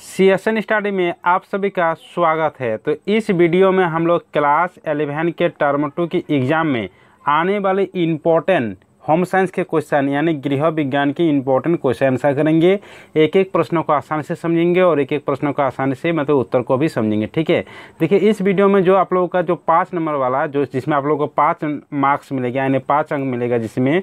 CSN study में आप सभी का स्वागत है। तो इस वीडियो में हम लोग क्लास 11 के टर्म 2 की एग्ज़ाम में आने वाले इम्पोर्टेंट होम साइंस के क्वेश्चन यानी गृह विज्ञान के इम्पोर्टेंट क्वेश्चन आंसर करेंगे। एक एक प्रश्नों को आसानी से समझेंगे और एक एक प्रश्नों को आसानी से मतलब उत्तर को भी समझेंगे। ठीक है, देखिए इस वीडियो में जो आप लोगों का जो 5 नंबर वाला जिसमें आप लोगों को 5 मार्क्स मिलेगा यानी 5 अंक मिलेगा, जिसमें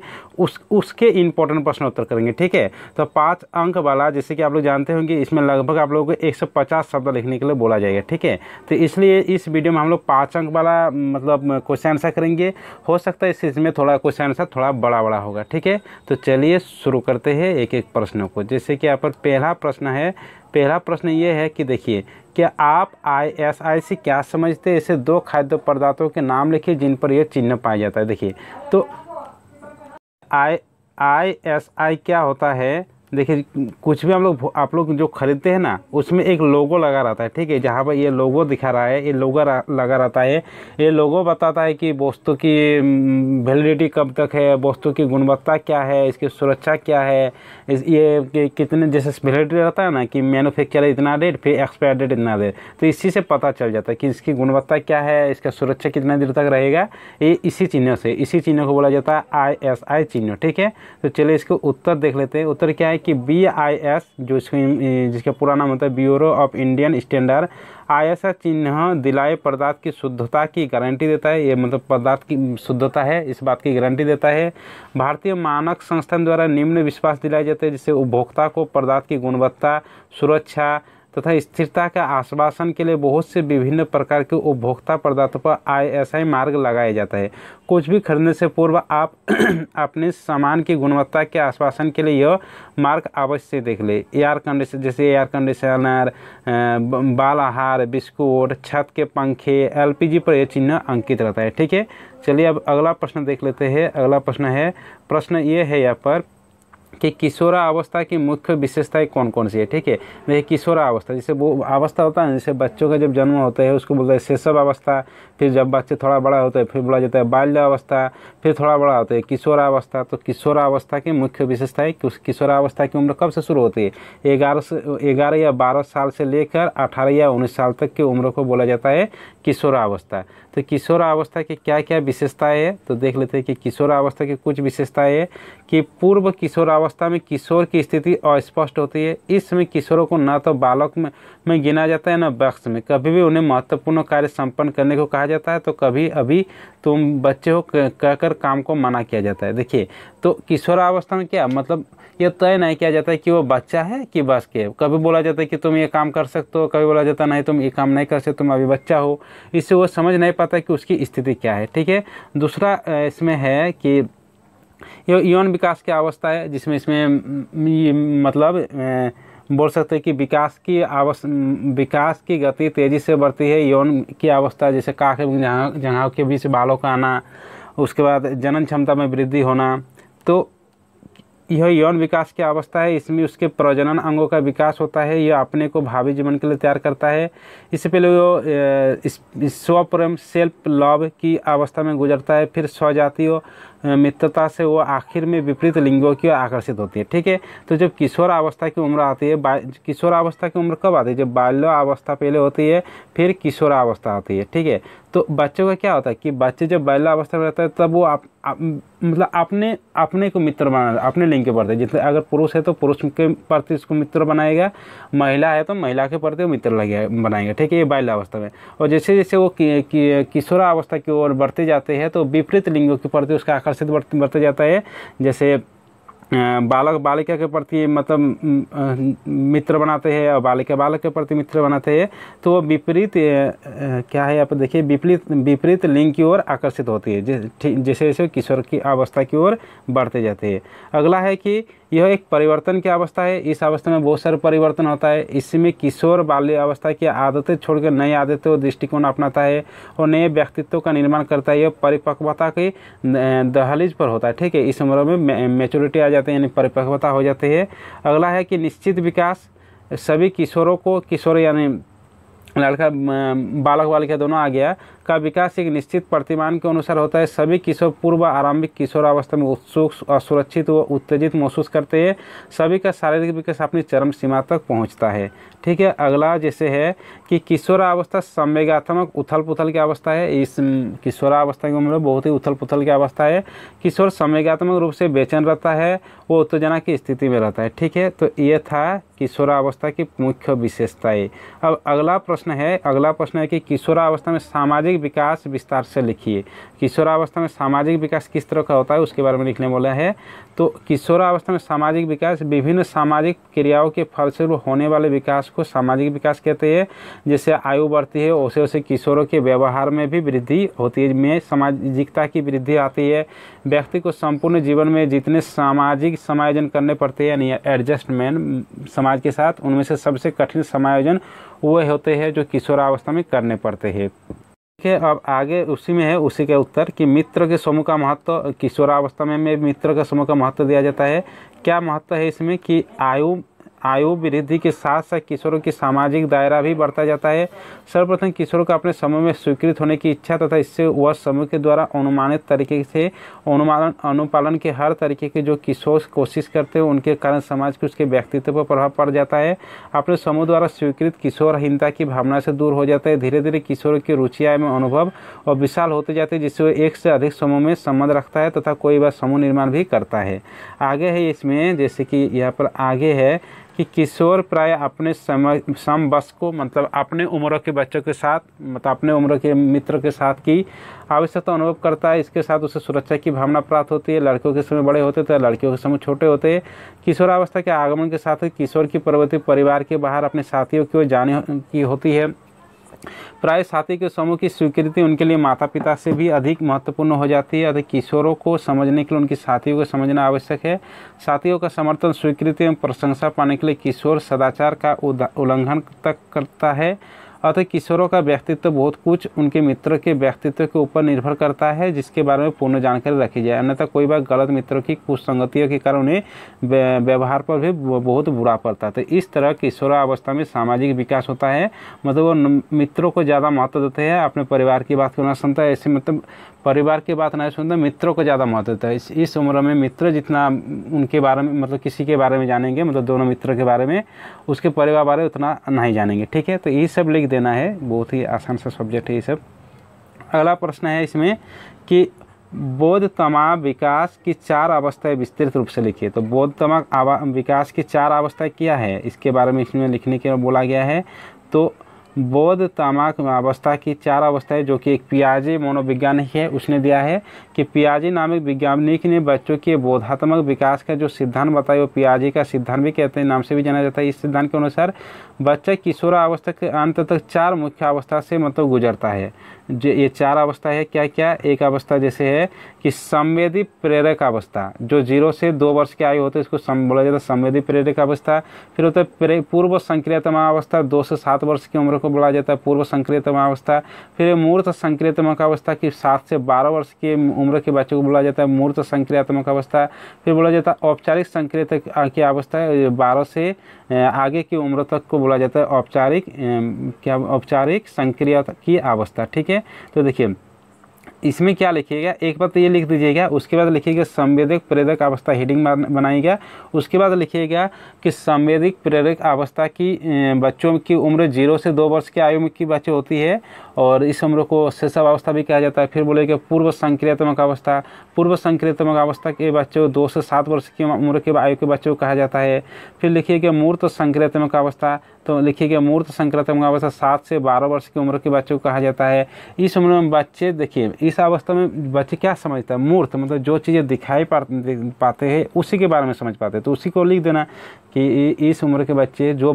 उसके इम्पोर्टेंट प्रश्न उत्तर करेंगे। ठीक है, तो 5 अंक वाला जैसे कि आप लोग जानते होंगे इसमें लगभग आप लोगों को 150 शब्द लिखने के लिए बोला जाएगा। ठीक है, तो इसलिए इस वीडियो में हम लोग 5 अंक वाला मतलब क्वेश्चन आंसर करेंगे। हो सकता है इसमें थोड़ा क्वेश्चन आंसर थोड़ा बड़ा होगा। ठीक है, तो चलिए शुरू करते हैं एक एक प्रश्नों को। जैसे कि यहाँ पर पहला प्रश्न है। पहला प्रश्न ये है कि देखिए, क्या आप ISI से क्या समझते हैं? ऐसे 2 खाद्य पदार्थों के नाम लिखिए जिन पर यह चिन्ह पाया जाता है। देखिए, तो ISI क्या होता है? देखिए, कुछ भी आप लोग जो खरीदते हैं ना, उसमें एक लोगो लगा रहता है। ठीक है, जहाँ पर ये लोगो दिखा रहा है, ये लोगो लगा रहता है। ये लोगो बताता है कि वस्तु की वैलिडिटी कब तक है, वस्तु की गुणवत्ता क्या है, इसकी सुरक्षा क्या है, ये कितने जैसे वैलिडिटी रहता है ना कि मैन्युफैक्चर इतना डेट, फिर एक्सपायर डेट इतना डेट, तो इसी से पता चल जाता है कि इसकी गुणवत्ता क्या है, इसका सुरक्षा कितना देर तक रहेगा। ये इसी चिन्ह को बोला जाता है ISI चिन्ह। ठीक है, तो चलिए इसको उत्तर देख लेते हैं। उत्तर क्या है कि BIS जो जिसका पूरा नाम होता है bureau of Indian standard, ISI चिन्ह दिलाए पदार्थ की शुद्धता की गारंटी देता है। ये मतलब पदार्थ की शुद्धता है इस बात की गारंटी देता है। भारतीय मानक संस्थान द्वारा निम्न विश्वास दिलाए जाते हैं, जिससे उपभोक्ता को पदार्थ की गुणवत्ता, सुरक्षा तथा स्थिरता का आश्वासन के लिए बहुत से विभिन्न प्रकार के उपभोक्ता पदार्थों पर ISI मार्क लगाया जाता है। कुछ भी खरीदने से पूर्व आप अपने सामान की गुणवत्ता के आश्वासन के लिए यह मार्क अवश्य देख ले। एयर कंडीशनर जैसे एयर कंडीशनर, बाल आहार, बिस्कुट, छत के पंखे, LPG पर यह चिन्ह अंकित रहता है। ठीक है, चलिए अब अगला प्रश्न देख लेते हैं। अगला प्रश्न ये है यहाँ पर कि किशोरावस्था की मुख्य विशेषताएं कौन कौन सी है। ठीक है, देखिए किशोरावस्था जैसे वो अवस्था होता है, जैसे बच्चों का जब जन्म होता है उसको बोलते हैं शैशव अवस्था, फिर जब बच्चे थोड़ा बड़ा होता है फिर बोला जाता है बाल्यावस्था, फिर थोड़ा बड़ा होता है किशोरावस्था। तो किशोरावस्था की मुख्य विशेषता है कि उस किशोरावस्था की उम्र कब से शुरू होती है? 11 या 12 साल से लेकर 18 या 19 साल तक की उम्र को बोला जाता है किशोरावस्था। तो किशोरावस्था की क्या क्या विशेषताएं है तो देख लेते हैं कि किशोरावस्था की कुछ विशेषताएं है कि पूर्व किशोरावस्था में किशोर की स्थिति अस्पष्ट होती है। इस समय किशोरों को न तो बालक में गिना जाता है न वयस्क में। कभी भी उन्हें महत्वपूर्ण कार्य संपन्न करने को कहा जाता है, तो कभी अभी तुम बच्चे हो कहकर काम को मना किया जाता है। देखिए, तो किशोरावस्था में क्या मतलब ये तय नहीं किया जाता है कि वो बच्चा है कि बस के। कभी बोला जाता है कि तुम ये काम कर सकते हो, कभी बोला जाता है नहीं तुम ये काम नहीं कर सकते, तुम अभी बच्चा हो। इससे वो समझ नहीं पाता कि उसकी स्थिति क्या है। ठीक है, दूसरा इसमें है कि ये यौन विकास की अवस्था है, जिसमें इसमें मतलब बोल सकते हैं कि विकास की गति तेज़ी से बढ़ती है। यौन की अवस्था जैसे काख एवं जंघाओं के बीच बालों का आना, उसके बाद जनन क्षमता में वृद्धि होना, तो यह यौन विकास की अवस्था है। इसमें उसके प्रजनन अंगों का विकास होता है। यह अपने को भावी जीवन के लिए तैयार करता है। इससे पहले वो स्वप्रेम सेल्फ लव की अवस्था में गुजरता है। फिर स्वजातीय मित्रता से वो आखिर में विपरीत लिंगों की ओर आकर्षित होती है। ठीक है, तो जब किशोर अवस्था की उम्र आती है, किशोर अवस्था की उम्र कब आती है? जब बाल्यावस्था पहले होती है, फिर किशोरावस्था आती है। ठीक है, तो बच्चों का क्या होता है कि बच्चे जब बाल्यावस्था में रहता है तब वो मतलब अपने को मित्र बनाना, अपने लिंग के प्रति, जितने अगर पुरुष है तो पुरुष के प्रति उसको मित्र बनाएगा, महिला है तो महिला के प्रति वो मित्र बनाएगा। ठीक है, ये बाल्यावस्था में। और जैसे जैसे वो किशोरावस्था की ओर बढ़ते जाते हैं तो विपरीत लिंगों के प्रति उसका आकर्षित बढ़ते जाता है। जैसे बालक बालिका के प्रति मतलब मित्र बनाते हैं और बालिका बालक के प्रति मित्र बनाते हैं, तो वो विपरीत क्या है यहाँ पर देखिए विपरीत लिंग की ओर आकर्षित होती है जैसे जैसे किशोर की अवस्था की ओर बढ़ते जाते हैं। अगला है कि यह एक परिवर्तन की अवस्था है। इस अवस्था में बहुत सारे परिवर्तन होता है। इसमें किशोर बाल्य अवस्था की आदतें छोड़कर नई आदतें और दृष्टिकोण अपनाता है और नए व्यक्तित्व का निर्माण करता है। यह परिपक्वता की दहलीज पर होता है। ठीक है, इस उम्र में मैच्योरिटी आ जाते हैं यानी परिपक्वता हो जाती है। अगला है कि निश्चित विकास। सभी किशोरों को किशोर यानी लड़का बालक बालिका दोनों आ गया का विकास एक निश्चित प्रतिमान के अनुसार होता है। सभी किशोर पूर्व आरंभिक किशोरावस्था में उत्सुक, असुरक्षित व उत्तेजित महसूस करते हैं। सभी का शारीरिक विकास अपनी चरम सीमा तक पहुंचता है। ठीक है, अगला जैसे है कि किशोरावस्था संवेगात्मक उथल पुथल की अवस्था है। इस किशोरावस्था की उम्र बहुत ही उथल पुथल की अवस्था है। किशोर संवेगात्मक रूप से बेचैन रहता है, वो उत्तेजना की स्थिति में रहता है। ठीक है, तो ये था किशोरावस्था की मुख्य विशेषताएं। अब अगला प्रश्न है कि किशोरावस्था में सामाजिक विकास विस्तार से लिखिए। किशोरावस्था में सामाजिक विकास किस तरह का होता है उसके बारे में लिखने बोला है। तो किशोरावस्था में सामाजिक विकास विभिन्न सामाजिक क्रियाओं के फलस्वरूप होने वाले विकास को सामाजिक विकास कहते हैं। जैसे आयु बढ़ती है वैसे वैसे किशोरों के व्यवहार में भी वृद्धि होती है, में सामाजिकता की वृद्धि आती है। व्यक्ति को संपूर्ण जीवन में जितने सामाजिक समायोजन करने पड़ते हैं यानी एडजस्टमेंट समाज के साथ, उनमें से सबसे कठिन समायोजन वो होते हैं जो किशोरावस्था में करने पड़ते हैं। ठीक है, अब आगे उसी में है उसी के उत्तर कि मित्र के समूह का महत्व। किशोरावस्था में मित्र के समूह का महत्व दिया जाता है। क्या महत्व है इसमें कि आयु वृद्धि के साथ साथ किशोरों की सामाजिक दायरा भी बढ़ता जाता है। सर्वप्रथम किशोरों को अपने समूह में स्वीकृत होने की इच्छा तथा इससे वह समूह के द्वारा अनुमानित तरीके से अनुपालन के हर तरीके के जो किशोर कोशिश करते हैं उनके कारण समाज के उसके व्यक्तित्व पर प्रभाव पड़ जाता है। अपने समूह द्वारा स्वीकृत किशोरहीनता की भावना से दूर हो जाता है। धीरे धीरे किशोरों की रुचियाँ में अनुभव और विशाल होते जाते हैं, जिससे वह एक से अधिक समूह में संबंध रखता है तथा कोई बार समूह निर्माण भी करता है। आगे है इसमें जैसे कि यहाँ पर आगे है कि किशोर प्राय अपने समवयस्कों मतलब अपने उम्र के बच्चों के साथ मतलब अपने उम्र के मित्र के साथ की आवश्यकता अनुभव करता है। इसके साथ उसे सुरक्षा की भावना प्राप्त होती है। लड़कियों के समय बड़े होते तो लड़कियों के समय छोटे होते हैं। किशोरावस्था के आगमन के साथ ही किशोर की प्रवृत्ति परिवार के बाहर अपने साथियों की ओर जाने की होती है। प्राय साथी के समूह की स्वीकृति उनके लिए माता पिता से भी अधिक महत्वपूर्ण हो जाती है। अतः किशोरों को समझने के लिए उनकी साथियों को समझना आवश्यक है। साथियों का समर्थन, स्वीकृति एवं प्रशंसा पाने के लिए किशोर सदाचार का उल्लंघन तक करता है। अतः किशोरों का व्यक्तित्व बहुत कुछ उनके मित्र के व्यक्तित्व के ऊपर निर्भर करता है, जिसके बारे में पूर्ण जानकारी रखी जाए। अन्यथा कोई बार गलत मित्रों की कुसंगतियों के कारण उन्हें व्यवहार पर भी बहुत बुरा पड़ता है। तो इस तरह किशोरावस्था में सामाजिक विकास होता है, मतलब वो मित्रों को ज़्यादा महत्व देते हैं, अपने परिवार की बात को ना सुनता है। ऐसे मतलब परिवार की बात नहीं सुनता, मित्रों को ज़्यादा महत्व देता है। इस उम्र में मित्र जितना उनके बारे में मतलब किसी के बारे में जानेंगे, मतलब दोनों मित्र के बारे में, उसके परिवार बारे में उतना नहीं जानेंगे। ठीक है, तो ये सब लिख देना है, बहुत ही आसान सा सब्जेक्ट है ये सब। अगला प्रश्न है इसमें कि बोधतमा विकास की 4 अवस्थाएं विस्तृत रूप से लिखिए। तो बोधतमा विकास की 4 अवस्थाएं क्या है इसके बारे में इसमें लिखने के लिए बोला गया है। तो बोधतमाक अवस्था की 4 अवस्थाएं जो कि एक पियाजे मनोवैज्ञानिक है उसने दिया है कि पियाजे नामक वैज्ञानिक ने बच्चों के बोधात्मक विकास का जो सिद्धांत बताया वो पियाजे का सिद्धांत भी कहते हैं, नाम से भी जाना जाता है। इस सिद्धांत के अनुसार बच्चा किशोरावस्था के अंत तक 4 मुख्य अवस्था से मतलब गुजरता है। जो ये 4 अवस्था है क्या क्या, एक अवस्था जैसे है कि संवेदी प्रेरक अवस्था, जो 0 से 2 वर्ष की आयु होती है इसको बोला जाता है संवेदी प्रेरक अवस्था। फिर होता है पूर्व संक्रियतमा अवस्था, 2 से 7 वर्ष की उम्र को बोला जाता है पूर्व संक्रियतमा अवस्था। फिर मूर्त संक्रियात्मक अवस्था की 7 से 12 वर्ष की उम्र के बच्चों को बोला जाता है मूर्त संक्रियात्मक अवस्था। फिर बोला जाता है औपचारिक संक्रियत की अवस्था, 12 से आगे की उम्र तक को बोला जाता है औपचारिक संक्रिया की अवस्था। ठीक है, तो देखिए इसमें क्या लिखिएगा, एक बार तो ये लिख दीजिएगा, उसके बाद लिखिएगा संवेदिक प्रेरक अवस्था, हेडिंग बनाइएगा। उसके बाद लिखिएगा कि संवेदिक प्रेरक अवस्था की बच्चों की उम्र 0 से 2 वर्ष की आयु की बच्चे होती है और इस उम्र को शैशव अवस्था भी कहा जाता है। फिर बोलेगा पूर्व संक्रियात्मक अवस्था, पूर्व संक्रियात्मक अवस्था के बच्चों 2 से 7 वर्ष की उम्र के आयु के बच्चों को कहा जाता है। फिर लिखिएगा मूर्त संक्रियात्मक अवस्था, तो लिखिएगा मूर्त संक्रियात्मक अवस्था 7 से 12 वर्ष की उम्र के बच्चों को कहा जाता है। इस उम्र में बच्चे देखिए इस अवस्था में बच्चे क्या समझता है, मूर्त मतलब जो चीज़ें दिखाई पाते हैं उसी के बारे में समझ पाते हैं, तो उसी को लिख देना कि इस उम्र के बच्चे जो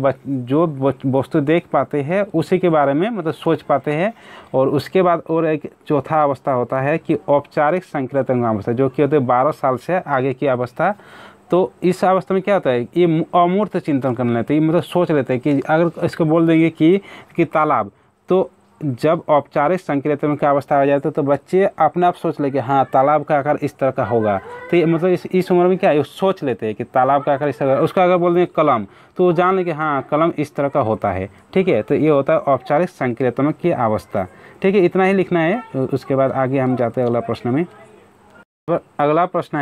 वस्तु देख पाते हैं उसी के बारे में मतलब सोच पाते हैं। और उसके बाद और एक चौथा अवस्था होता है कि औपचारिक संक्रियात्मक अवस्था, जो कि होते हैं 12 साल से आगे की अवस्था। तो इस अवस्था में क्या होता है, ये अमूर्त चिंतन करने लेते हैं, मतलब सोच लेते हैं कि अगर इसको बोल देंगे कि तालाब, तो जब औपचारिक संकेतन की अवस्था आ जाती है तो बच्चे अपने आप सोच ले कि हाँ तालाब का आकार इस तरह का होगा। तो ये मतलब इस उम्र में क्या है, सोच लेते हैं कि तालाब का आकार इस तरह का। उसका अगर बोल दें कलम तो वो जान ले कि हाँ कलम इस तरह का होता है। ठीक है, तो ये होता है औपचारिक संकेतन की अवस्था। ठीक है, इतना ही लिखना है। उसके बाद आगे हम जाते हैं अगला प्रश्न में। अगला प्रश्न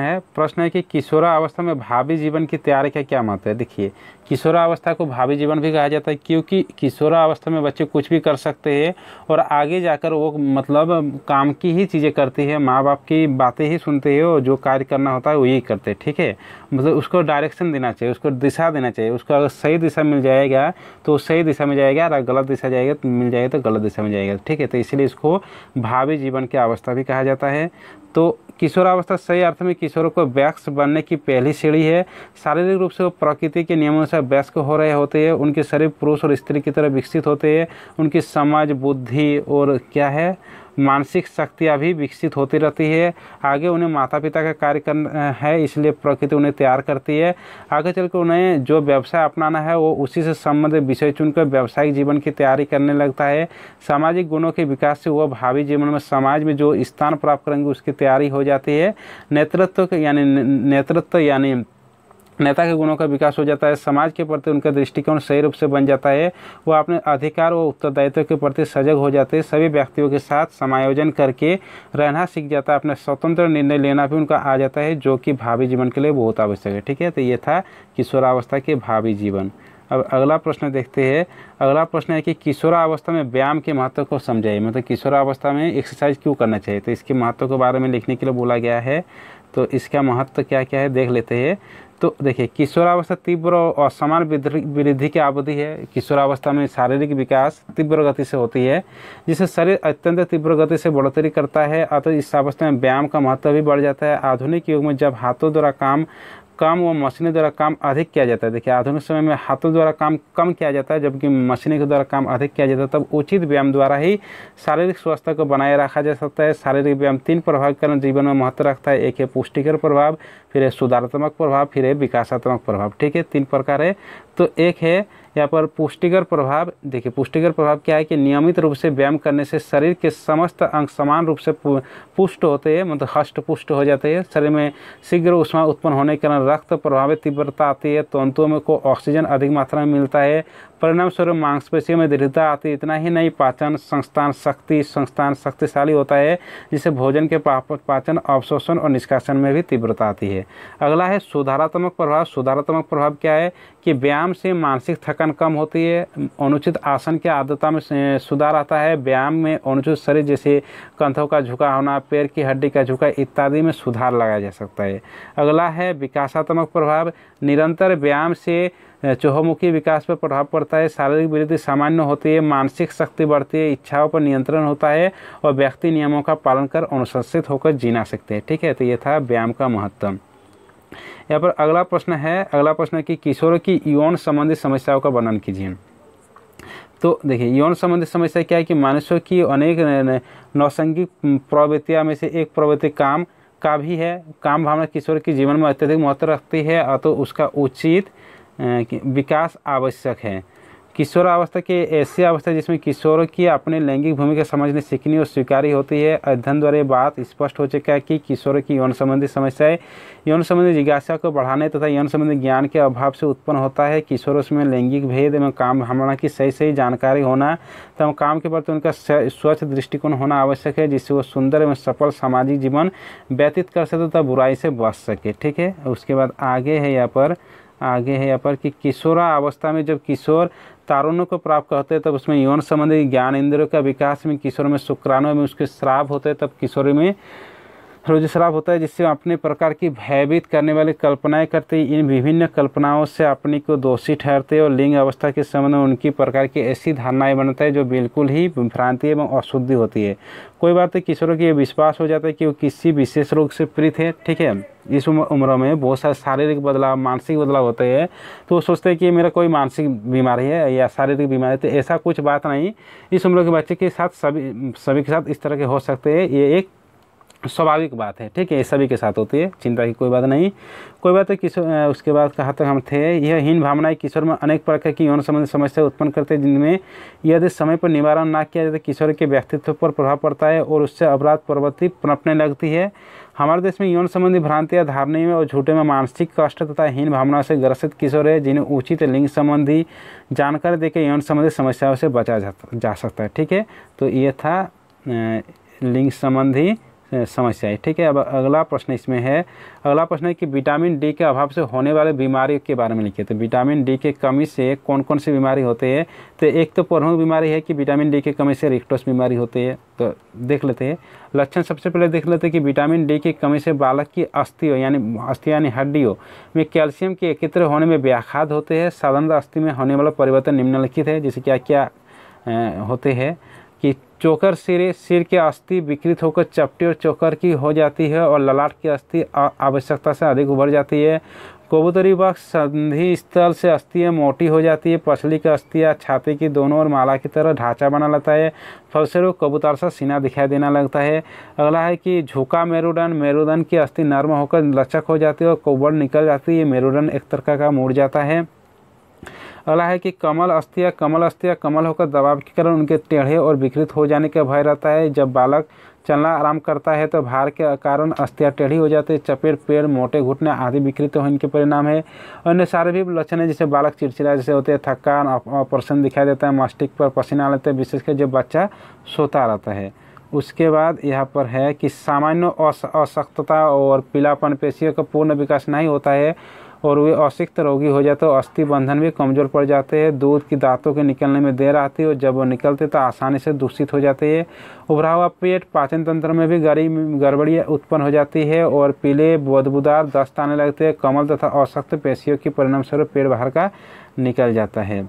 है कि किशोरावस्था में भावी जीवन की तैयारी का क्या महत्व है। देखिए, किशोरावस्था को भावी जीवन भी कहा जाता है क्योंकि किशोरावस्था में बच्चे कुछ भी कर सकते हैं और आगे जाकर वो मतलब काम की ही चीज़ें करती है, माँ बाप की बातें ही सुनते हैं और जो कार्य करना होता है वही करते हैं। ठीक है, मतलब उसको डायरेक्शन देना चाहिए, उसको दिशा देना चाहिए। उसको अगर सही दिशा मिल जाएगा तो सही दिशा में जाएगा, और गलत दिशा जाएगा तो मिल जाएगा तो गलत दिशा में जाएगा। ठीक है, तो इसलिए इसको भावी जीवन की अवस्था भी कहा जाता है। तो किशोरावस्था सही अर्थ में किशोरों को वयस्क बनने की पहली सीढ़ी है। शारीरिक रूप से वो प्रकृति के नियमों से वयस्क हो रहे होते हैं। उनके शरीर पुरुष और स्त्री की तरह विकसित होते हैं। उनकी समझ, बुद्धि और क्या है मानसिक शक्तियाँ भी विकसित होती रहती है। आगे उन्हें माता पिता का कार्य करना है, इसलिए प्रकृति उन्हें तैयार करती है। आगे चलकर उन्हें जो व्यवसाय अपनाना है वो उसी से संबंधित विषय चुनकर व्यावसायिक जीवन की तैयारी करने लगता है। सामाजिक गुणों के विकास से वह भावी जीवन में समाज में जो स्थान प्राप्त करेंगे उसकी तैयारी हो जाती है। नेतृत्व यानी नेता के गुणों का विकास हो जाता है। समाज के प्रति उनका दृष्टिकोण सही रूप से बन जाता है। वह अपने अधिकार व उत्तरदायित्व के प्रति सजग हो जाते हैं। सभी व्यक्तियों के साथ समायोजन करके रहना सीख जाता है। अपने स्वतंत्र निर्णय लेना भी उनका आ जाता है, जो कि भावी जीवन के लिए बहुत आवश्यक है। ठीक है, तो ये था किशोरावस्था के भावी जीवन। अब अगला प्रश्न देखते हैं। अगला प्रश्न है कि किशोरावस्था में व्यायाम के महत्व को समझाइए। मतलब किशोरावस्था में एक्सरसाइज क्यों करना चाहिए, तो इसके महत्व के बारे में लिखने के लिए बोला गया है। तो इसका महत्व क्या क्या है देख लेते हैं। तो देखिए, किशोरावस्था तीव्र और असमान वृद्धि की अवधि है। किशोरावस्था में शारीरिक विकास तीव्र गति से होती है, जिससे शरीर अत्यंत तीव्र गति से बढ़ोतरी करता है। अतः इस अवस्था में व्यायाम का महत्व भी बढ़ जाता है। आधुनिक युग में जब हाथों द्वारा काम कम व मशीनों द्वारा काम अधिक किया जाता है। देखिए, आधुनिक समय में हाथों द्वारा काम कम किया जाता है जबकि मशीनों के द्वारा काम अधिक किया जाता है। तब उचित व्यायाम द्वारा ही शारीरिक स्वास्थ्य को बनाए रखा जा सकता है। शारीरिक व्यायाम 3 प्रभाव के कारण जीवन में महत्व रखता है। एक है पुष्टिकर प्रभाव, फिर है सुधारात्मक प्रभाव, फिर है विकासात्मक प्रभाव। ठीक है, 3 प्रकार है। तो एक है यहाँ पर पुष्टिकर प्रभाव। देखिए, पुष्टिकर प्रभाव क्या है कि नियमित रूप से व्यायाम करने से शरीर के समस्त अंग समान रूप से पुष्ट होते हैं, मतलब हष्ट पुष्ट हो जाते हैं। शरीर में शीघ्र ऊष्मा उत्पन्न होने के कारण रक्त प्रवाह में तीव्रता आती है। तंतुओं में को ऑक्सीजन अधिक मात्रा में मिलता है। परिणाम स्वरूप मांसपेशियों में दृढ़ता आती है। इतना ही नहीं, पाचन संस्थान शक्तिशाली होता है, जिससे भोजन के पाचन, अवशोषण और निष्कासन में भी तीव्रता आती है। अगला है सुधारात्मक प्रभाव। सुधारात्मक प्रभाव क्या है कि व्यायाम से मानसिक थकान कम होती है। अनुचित आसन की आदतों में सुधार आता है। व्यायाम में अनुचित शरीर जैसे कंधों का झुका होना, पैर की हड्डी का झुका इत्यादि में सुधार लाया जा सकता है। अगला है विकासात्मक प्रभाव। निरंतर व्यायाम से चहुमुखी विकास पर प्रभाव पड़ता है। शारीरिक वृद्धि सामान्य होती है, मानसिक शक्ति बढ़ती है, इच्छाओं पर नियंत्रण होता है और व्यक्ति नियमों का पालन कर अनुशासित होकर जीना सकते हैं। ठीक है, तो ये था व्यायाम का महत्व। यहाँ पर अगला प्रश्न है कि किशोरों की यौन संबंधी समस्याओं का वर्णन कीजिए। तो देखिए, यौन संबंधी समस्या क्या है कि मनुष्य की अनेक नौसंगिक प्रवृत्तियाँ में से एक प्रवृत्ति काम का भी है। काम भावना किशोर के जीवन में अत्यधिक महत्व रखती है, तो उसका उचित विकास आवश्यक है। किशोरावस्था की ऐसी अवस्था जिसमें किशोरों की अपने लैंगिक भूमिका समझने, सीखनी और स्वीकारी होती है। अध्ययन द्वारा ये बात स्पष्ट हो चुका है कि किशोरों की यौन संबंधी समस्याएं यौन संबंधी जिज्ञासा को बढ़ाने तथा यौन संबंधी ज्ञान के अभाव से उत्पन्न होता है। किशोरों में लैंगिक भेद एवं काम भावना की सही जानकारी होना तथा काम के प्रति उनका स्वच्छ दृष्टिकोण होना आवश्यक है, जिससे वो सुंदर एवं सफल सामाजिक जीवन व्यतीत कर सके तथा बुराई से बच सके। ठीक है, उसके बाद आगे है यहाँ पर कि किशोरावस्था में जब किशोर तारुण्य को प्राप्त करते हैं तब उसमें यौन संबंधी ज्ञान इंद्रियों का विकास में किशोर में शुक्राणु में उसके स्राव होते हैं। तब किशोरी में ऋजुस्राव होता है, जिससे अपने प्रकार की भयभीत करने वाली कल्पनाएं करते हैं। इन विभिन्न कल्पनाओं से अपने को दोषी ठहरते हैं और लिंग अवस्था के संबंध में उनकी प्रकार की ऐसी धारणाएं बनता है जो बिल्कुल ही भ्रांति एवं अशुद्धि होती है। कोई बात है, किशोरों की ये विश्वास हो जाता है कि वो किसी विशेष रोग से पीड़ित है। ठीक है, इस उम्र में बहुत सारे शारीरिक बदलाव, मानसिक बदलाव होते हैं, तो वो सोचते हैं कि मेरा कोई मानसिक बीमारी है या शारीरिक बीमारी। तो ऐसा कुछ बात नहीं, इस उम्र के बच्चे के साथ सभी के साथ इस तरह के हो सकते हैं। ये एक स्वाभाविक बात है, ठीक है, ये सभी के साथ होती है, चिंता की कोई बात नहीं। कोई बात है किशोर, उसके बाद कहाँ तक हम थे, यह हीन भावनाएं किशोर में अनेक प्रकार की यौन संबंधी समस्या उत्पन्न करते हैं, जिनमें यदि समय पर निवारण ना किया जाए तो किशोर के व्यक्तित्व पर प्रभाव पड़ता है और उससे अपराध प्रवृत्ति पनपने लगती है। हमारे देश में यौन संबंधी भ्रांतियाँ, धारणा में और झूठे में मानसिक कष्ट तथा हीन भावना से ग्रसित किशोर है, जिन्हें उचित लिंग संबंधी जानकारी देकर यौन संबंधी समस्याओं से बचा जा सकता है, ठीक है। तो ये था लिंग संबंधी समस्याएं, ठीक है। अब अगला प्रश्न इसमें है, अगला प्रश्न है कि विटामिन डी के अभाव से होने वाले बीमारी के बारे में लिखिए। तो विटामिन डी के कमी से कौन कौन सी बीमारी होते हैं, तो एक तो प्रमुख बीमारी है कि विटामिन डी की कमी से रिक्टोस बीमारी होती है। तो देख लेते हैं लक्षण, सबसे पहले देख लेते हैं कि विटामिन डी की कमी से बालक की अस्थियों यानी हड्डियों में कैल्शियम के एकत्र होने में व्याघात होते हैं। साधारण अस्थि में होने वाला परिवर्तन निम्नलिखित है, जैसे क्या क्या होते हैं कि चोकर सिर के अस्थि विकृत होकर चपटी और चोकर की हो जाती है और ललाट की अस्थि आवश्यकता से अधिक उभर जाती है। कबूतरी वक्ष संधि स्थल से अस्थियाँ मोटी हो जाती है। पसली की अस्थियाँ छाती की दोनों ओर माला की तरह ढांचा बना लेता है। फलस्वरूप कबूतर सा सीना दिखाई देना लगता है। अगला है कि झुका मेरुदंड की अस्थि नर्म होकर लचक हो जाती है और कुबड़ निकल जाती है। मेरुदंड एक तरह का मुड़ जाता है। अगला है कि कमल अस्थियाँ कमल होकर दबाव के कारण उनके टेढ़े और विकृत हो जाने का भय रहता है। जब बालक चलना आराम करता है तो भार के कारण अस्थियाँ टेढ़ी हो जाती है। चपेट, पैर, मोटे घुटने आदि विकृत होने के परिणाम है। अन्य शारीरिक लक्षण है जैसे बालक चिड़चिड़ा जैसे होते हैं, थकान, अप्रसन्न दिखाई देता है, मस्तिष्क पर पसीना लेते हैं, विशेषकर जब बच्चा सोता रहता है। उसके बाद यहाँ पर है कि सामान्य अशक्तता और पीलापन, पेशियों का पूर्ण विकास नहीं होता है और वे असिक्त रोगी हो जाते हैं। अस्थि बंधन भी कमज़ोर पड़ जाते हैं। दूध की दांतों के निकलने में देर आती है और जब वो निकलते तो आसानी से दूषित हो जाते हैं। उभरा हुआ पेट, पाचन तंत्र में भी गड़बड़ियाँ उत्पन्न हो जाती है और पीले बदबूदार दस्त आने लगते हैं। कमल तथा अशक्त पेशियों के परिणाम स्वरूप पेट बाहर का निकल जाता है।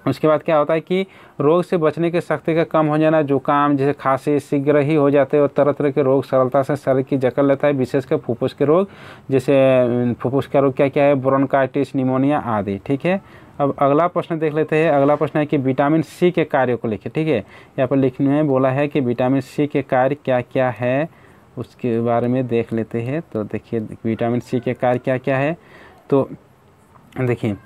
उसके बाद क्या होता है कि रोग से बचने की शक्ति का कम हो जाना, जुकाम जैसे खांसी शीघ्र ही हो जाते हैं और तरह तरह के रोग सरलता से शरीर की जकड़ लेता है, विशेषकर फुफ्फुस के रोग जैसे फुफ्फुस का रोग क्या क्या है, ब्रोंकाइटिस, निमोनिया आदि, ठीक है। अब अगला प्रश्न देख लेते हैं। अगला प्रश्न है कि विटामिन सी के कार्यों को लिखिए, ठीक है। यहाँ पर लिखने में बोला है कि विटामिन सी के कार्य क्या क्या है उसके बारे में देख लेते हैं। तो देखिए विटामिन सी के कार्य क्या क्या है। तो देखिए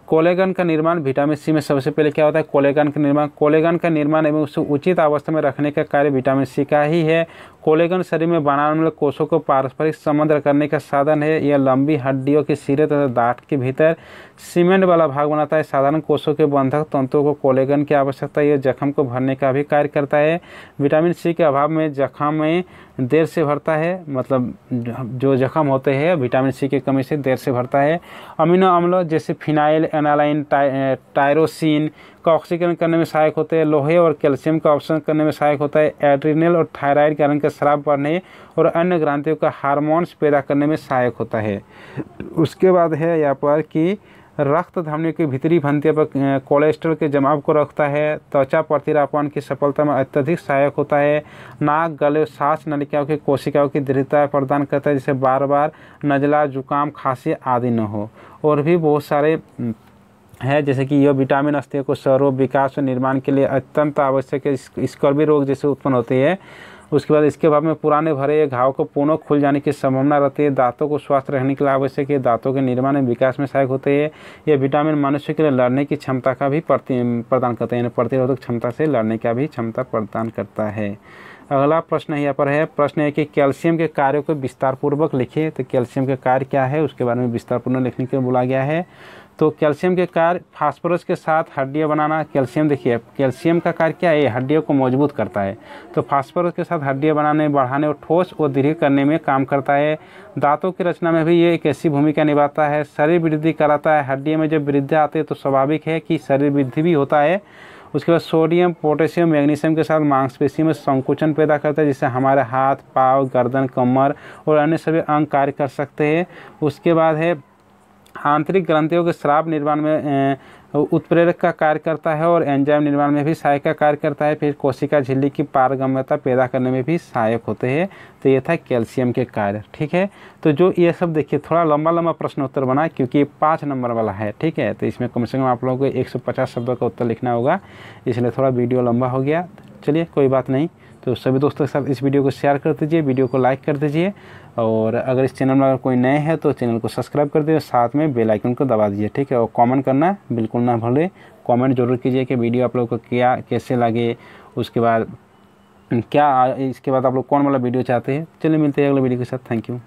कोलेजन का निर्माण विटामिन सी में सबसे पहले क्या होता है, कोलेजन का निर्माण एवं उसे उचित अवस्था में रखने का कार्य विटामिन सी का ही है। कोलेजन शरीर में बनाने वाले कोषों को पारस्परिक संबंध करने का साधन है। यह लंबी हड्डियों के सिरे तथा दांत के भीतर सीमेंट वाला भाग बनाता है। साधारण कोषों के बंधक तंतुओं को कोलेजन की आवश्यकता है। यह जख्म को भरने का भी कार्य करता है। विटामिन सी के अभाव में जख्म में देर से भरता है, मतलब जो जख्म होते हैं विटामिन सी की कमी से देर से भरता है। अमीनो अम्ल जैसे फिनाइल एनालाइन टायरोसिन का ऑक्सीकरण करने में सहायक होते हैं। लोहे और कैल्शियम का ऑक्सीकरण करने में सहायक होता है। एड्रिनल और थायराइड ग्रंथि का स्राव बढ़ने और अन्य ग्रंथियों का हार्मोन्स पैदा करने में सहायक होता है। उसके बाद है यहाँ पर कि रक्त धमनियों की भीतरी भंतियों पर कोलेस्ट्रॉल के जमाव को रखता है। त्वचा प्रतिरापण की सफलता में अत्यधिक सहायक होता है। नाक, गले, सांस नलिकाओं की कोशिकाओं की दृढ़ता प्रदान करता है, जिससे बार बार नज़ला, जुकाम, खांसी आदि न हो। और भी बहुत सारे है जैसे कि यह विटामिन अस्थियों को स्वरोग विकास और निर्माण के लिए अत्यंत आवश्यक है। स्कर्वी रोग जैसे उत्पन्न होते हैं। उसके बाद इसके अभाव में पुराने भरे घाव को पुनः खुल जाने की संभावना रहती है। दांतों को स्वस्थ रहने के लिए आवश्यक है। दांतों के निर्माण और विकास में सहायक होते हैं। यह विटामिन मनुष्य के लिए लड़ने की क्षमता का भी प्रदान करते हैं, प्रतिरोधक क्षमता से लड़ने का भी क्षमता प्रदान करता है। अगला प्रश्न यहाँ पर है, प्रश्न है कि कैल्शियम के कार्यों को विस्तार पूर्वक लिखिए। तो कैल्शियम के कार्य क्या है उसके बारे में विस्तार पूर्वक लिखने के लिए बोला गया है। तो कैल्शियम के कार्य फास्फोरस के साथ हड्डियां बनाना। कैल्शियम देखिए कैल्शियम का कार्य क्या है, हड्डियों को मजबूत करता है। तो फास्फोरस के साथ हड्डियां बनाने, बढ़ाने और ठोस और दृढ़ करने में काम करता है। दांतों की रचना में भी ये एक ऐसी भूमिका निभाता है। शरीर वृद्धि कराता है। हड्डियों में जब वृद्धि आती है तो स्वाभाविक है कि शरीर वृद्धि भी होता है। उसके बाद सोडियम, पोटेशियम, मैग्नीशियम के साथ मांसपेशी में संकुचन पैदा करता है, जिससे हमारे हाथ, पाँव, गर्दन, कमर और अन्य सभी अंग कार्य कर सकते हैं। उसके बाद है आंतरिक ग्रंथियों के स्राव निर्माण में उत्प्रेरक का कार्य करता है और एंजाइम निर्माण में भी सहायक का कार्य करता है। फिर कोशिका झिल्ली की पारगम्यता पैदा करने में भी सहायक होते हैं। तो ये था कैल्शियम के कार्य, ठीक है। तो जो ये सब देखिए थोड़ा लंबा लंबा प्रश्न उत्तर बना क्योंकि ये 5 नंबर वाला है, ठीक है। तो इसमें कम से कम आप लोगों को 150 शब्दों का उत्तर लिखना होगा, इसलिए थोड़ा वीडियो लंबा हो गया। चलिए कोई बात नहीं। तो सभी दोस्तों के साथ इस वीडियो को शेयर कर दीजिए, वीडियो को लाइक कर दीजिए, और अगर इस चैनल में अगर कोई नए हैं तो चैनल को सब्सक्राइब कर दीजिए, साथ में बेल आइकन को दबा दीजिए, ठीक है। और कमेंट करना बिल्कुल ना भूलें, कमेंट जरूर कीजिए कि वीडियो आप लोगों को क्या कैसे लगे, उसके बाद क्या इसके बाद आप लोग कौन वाला वीडियो चाहते हैं। चलिए मिलते हैं अगले वीडियो के साथ। Thank you.